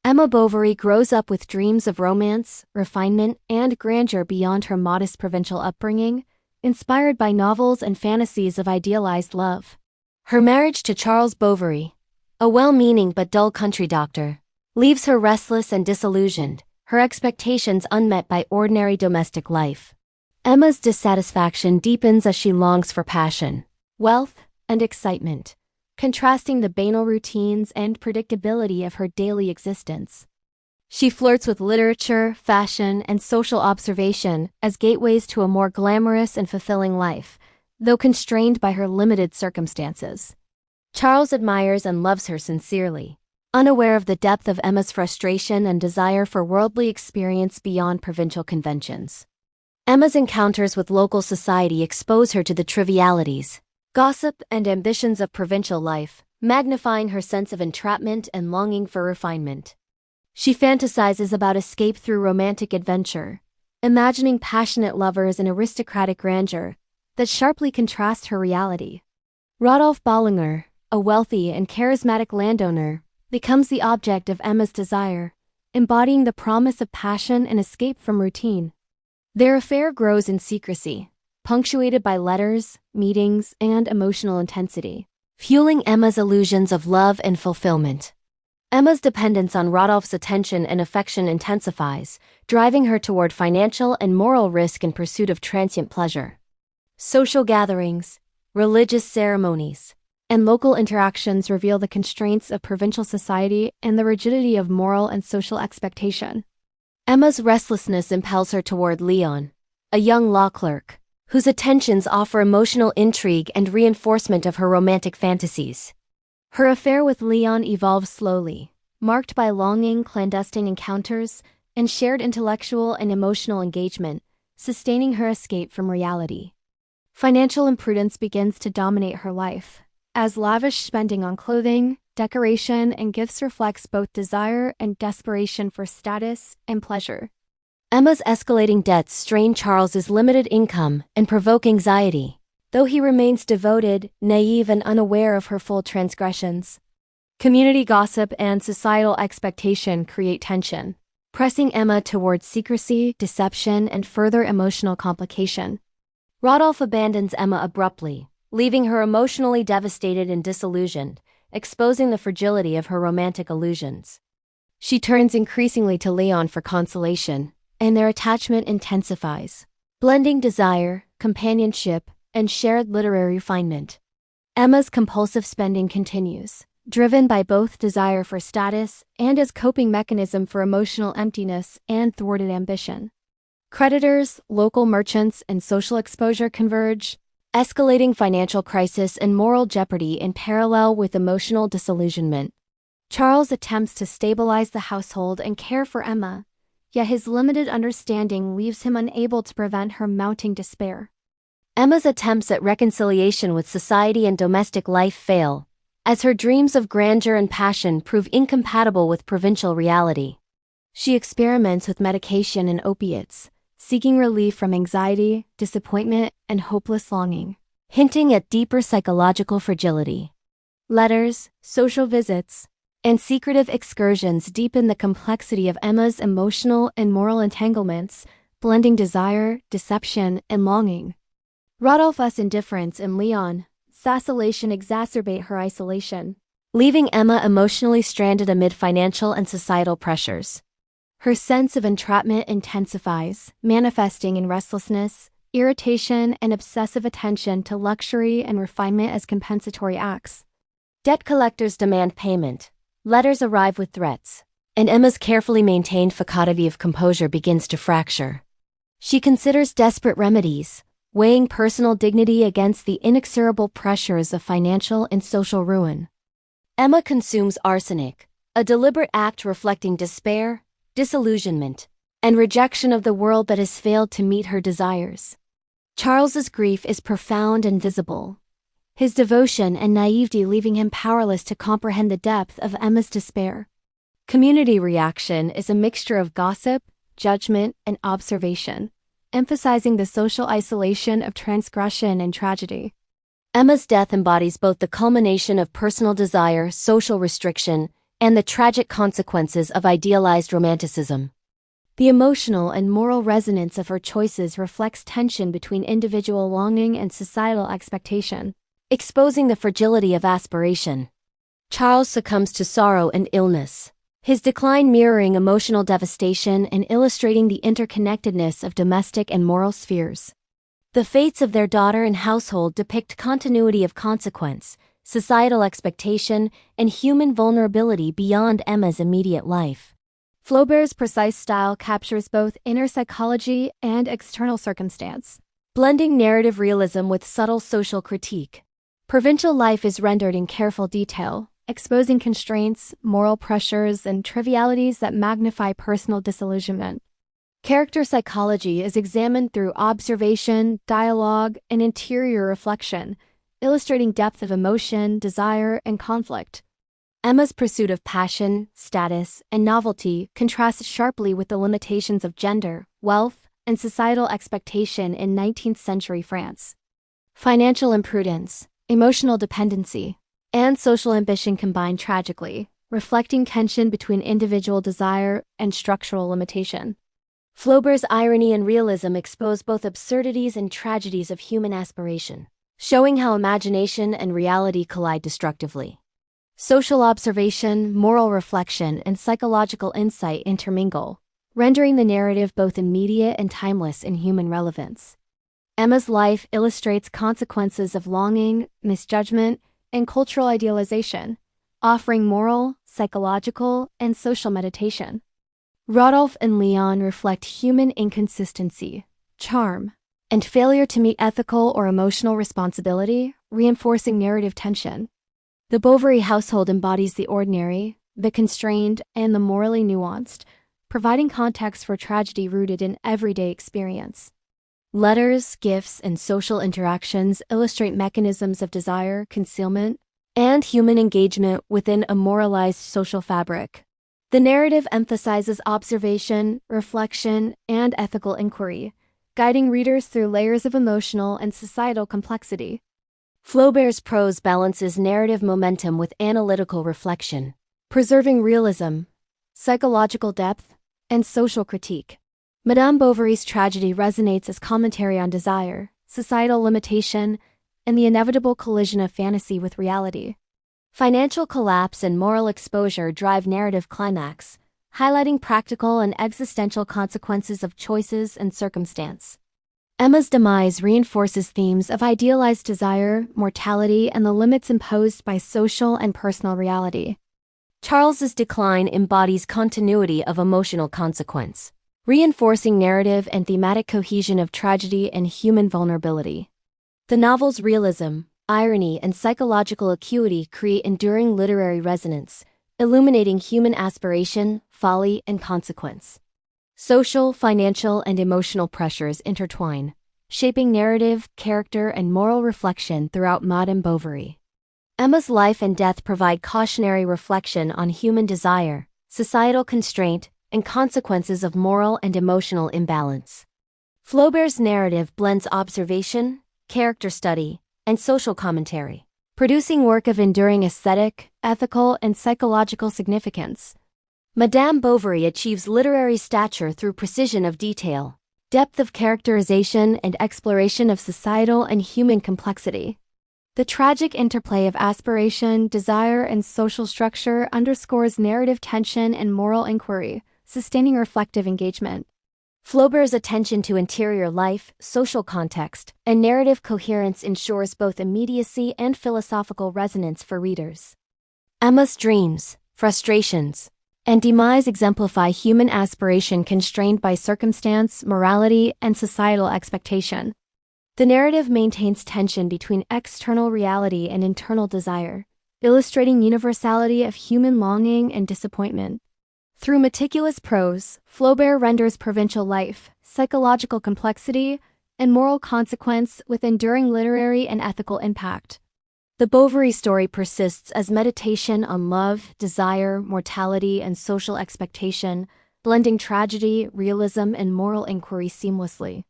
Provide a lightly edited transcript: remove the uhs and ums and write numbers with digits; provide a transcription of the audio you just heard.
Emma Bovary grows up with dreams of romance, refinement, and grandeur beyond her modest provincial upbringing, inspired by novels and fantasies of idealized love. Her marriage to Charles Bovary, a well-meaning but dull country doctor, leaves her restless and disillusioned, her expectations unmet by ordinary domestic life. Emma's dissatisfaction deepens as she longs for passion, wealth, and excitement, contrasting the banal routines and predictability of her daily existence. She flirts with literature, fashion, and social observation as gateways to a more glamorous and fulfilling life, though constrained by her limited circumstances. Charles admires and loves her sincerely, unaware of the depth of Emma's frustration and desire for worldly experience beyond provincial conventions. Emma's encounters with local society expose her to the trivialities, gossip, and ambitions of provincial life, magnifying her sense of entrapment and longing for refinement. She fantasizes about escape through romantic adventure, imagining passionate lovers and aristocratic grandeur that sharply contrast her reality. Rodolphe, a wealthy and charismatic landowner, becomes the object of Emma's desire, embodying the promise of passion and escape from routine. Their affair grows in secrecy, punctuated by letters, meetings, and emotional intensity, fueling Emma's illusions of love and fulfillment. Emma's dependence on Rodolphe's attention and affection intensifies, driving her toward financial and moral risk in pursuit of transient pleasure. Social gatherings, religious ceremonies, and local interactions reveal the constraints of provincial society and the rigidity of moral and social expectation. Emma's restlessness impels her toward Leon, a young law clerk, whose attentions offer emotional intrigue and reinforcement of her romantic fantasies. Her affair with Leon evolves slowly, marked by longing, clandestine encounters, and shared intellectual and emotional engagement, sustaining her escape from reality. Financial imprudence begins to dominate her life, as lavish spending on clothing, decoration, and gifts reflects both desire and desperation for status and pleasure. Emma's escalating debts strain Charles's limited income and provoke anxiety, though he remains devoted, naive, and unaware of her full transgressions. Community gossip and societal expectation create tension, pressing Emma towards secrecy, deception, and further emotional complication. Rodolphe abandons Emma abruptly, leaving her emotionally devastated and disillusioned, exposing the fragility of her romantic illusions. She turns increasingly to Leon for consolation, and their attachment intensifies, blending desire, companionship, and shared literary refinement. Emma's compulsive spending continues, driven by both desire for status and as coping mechanism for emotional emptiness and thwarted ambition. Creditors, local merchants, and social exposure converge, escalating financial crisis and moral jeopardy in parallel with emotional disillusionment. Charles attempts to stabilize the household and care for Emma, yet his limited understanding leaves him unable to prevent her mounting despair. Emma's attempts at reconciliation with society and domestic life fail, as her dreams of grandeur and passion prove incompatible with provincial reality. She experiments with medication and opiates, seeking relief from anxiety, disappointment, and hopeless longing, hinting at deeper psychological fragility. Letters, social visits, and secretive excursions deepen the complexity of Emma's emotional and moral entanglements, blending desire, deception, and longing. Rodolphe's indifference and Leon's vacillation exacerbate her isolation, leaving Emma emotionally stranded amid financial and societal pressures. Her sense of entrapment intensifies, manifesting in restlessness, irritation, and obsessive attention to luxury and refinement as compensatory acts. Debt collectors demand payment, letters arrive with threats, and Emma's carefully maintained facade of composure begins to fracture. She considers desperate remedies, weighing personal dignity against the inexorable pressures of financial and social ruin. Emma consumes arsenic, a deliberate act reflecting despair, disillusionment, and rejection of the world that has failed to meet her desires. Charles's grief is profound and visible, his devotion and naivety leaving him powerless to comprehend the depth of Emma's despair. Community reaction is a mixture of gossip, judgment, and observation, emphasizing the social isolation of transgression and tragedy. Emma's death embodies both the culmination of personal desire, social restriction, and the tragic consequences of idealized romanticism. The emotional and moral resonance of her choices reflects tension between individual longing and societal expectation, exposing the fragility of aspiration. Charles succumbs to sorrow and illness, his decline mirroring emotional devastation and illustrating the interconnectedness of domestic and moral spheres. The fates of their daughter and household depict continuity of consequence, societal expectation, and human vulnerability beyond Emma's immediate life. Flaubert's precise style captures both inner psychology and external circumstance, blending narrative realism with subtle social critique. Provincial life is rendered in careful detail, exposing constraints, moral pressures, and trivialities that magnify personal disillusionment. Character psychology is examined through observation, dialogue, and interior reflection, illustrating depth of emotion, desire, and conflict. Emma's pursuit of passion, status, and novelty contrasts sharply with the limitations of gender, wealth, and societal expectation in 19th-century France. Financial imprudence, emotional dependency, and social ambition combine tragically, reflecting tension between individual desire and structural limitation. Flaubert's irony and realism expose both absurdities and tragedies of human aspiration, showing how imagination and reality collide destructively. Social observation, moral reflection, and psychological insight intermingle, rendering the narrative both immediate and timeless in human relevance. Emma's life illustrates consequences of longing, misjudgment, and cultural idealization, offering moral, psychological, and social meditation. Rodolphe and Leon reflect human inconsistency, charm, and failure to meet ethical or emotional responsibility, reinforcing narrative tension. The Bovary household embodies the ordinary, the constrained, and the morally nuanced, providing context for tragedy rooted in everyday experience. Letters, gifts, and social interactions illustrate mechanisms of desire, concealment, and human engagement within a moralized social fabric. The narrative emphasizes observation, reflection, and ethical inquiry, guiding readers through layers of emotional and societal complexity. Flaubert's prose balances narrative momentum with analytical reflection, preserving realism, psychological depth, and social critique. Madame Bovary's tragedy resonates as commentary on desire, societal limitation, and the inevitable collision of fantasy with reality. Financial collapse and moral exposure drive narrative climax, highlighting practical and existential consequences of choices and circumstance. Emma's demise reinforces themes of idealized desire, mortality, and the limits imposed by social and personal reality. Charles's decline embodies continuity of emotional consequence, reinforcing narrative and thematic cohesion of tragedy and human vulnerability. The novel's realism, irony, and psychological acuity create enduring literary resonance, illuminating human aspiration, folly, and consequence. Social, financial, and emotional pressures intertwine, shaping narrative, character, and moral reflection throughout Madame Bovary. Emma's life and death provide cautionary reflection on human desire, societal constraint, and consequences of moral and emotional imbalance. Flaubert's narrative blends observation, character study, and social commentary, producing work of enduring aesthetic, ethical, and psychological significance. Madame Bovary achieves literary stature through precision of detail, depth of characterization, and exploration of societal and human complexity. The tragic interplay of aspiration, desire, and social structure underscores narrative tension and moral inquiry, sustaining reflective engagement. Flaubert's attention to interior life, social context, and narrative coherence ensures both immediacy and philosophical resonance for readers. Emma's dreams, frustrations, and demise exemplify human aspiration constrained by circumstance, morality, and societal expectation. The narrative maintains tension between external reality and internal desire, illustrating universality of human longing and disappointment. Through meticulous prose, Flaubert renders provincial life, psychological complexity, and moral consequence with enduring literary and ethical impact. The Bovary story persists as meditation on love, desire, mortality, and social expectation, blending tragedy, realism, and moral inquiry seamlessly.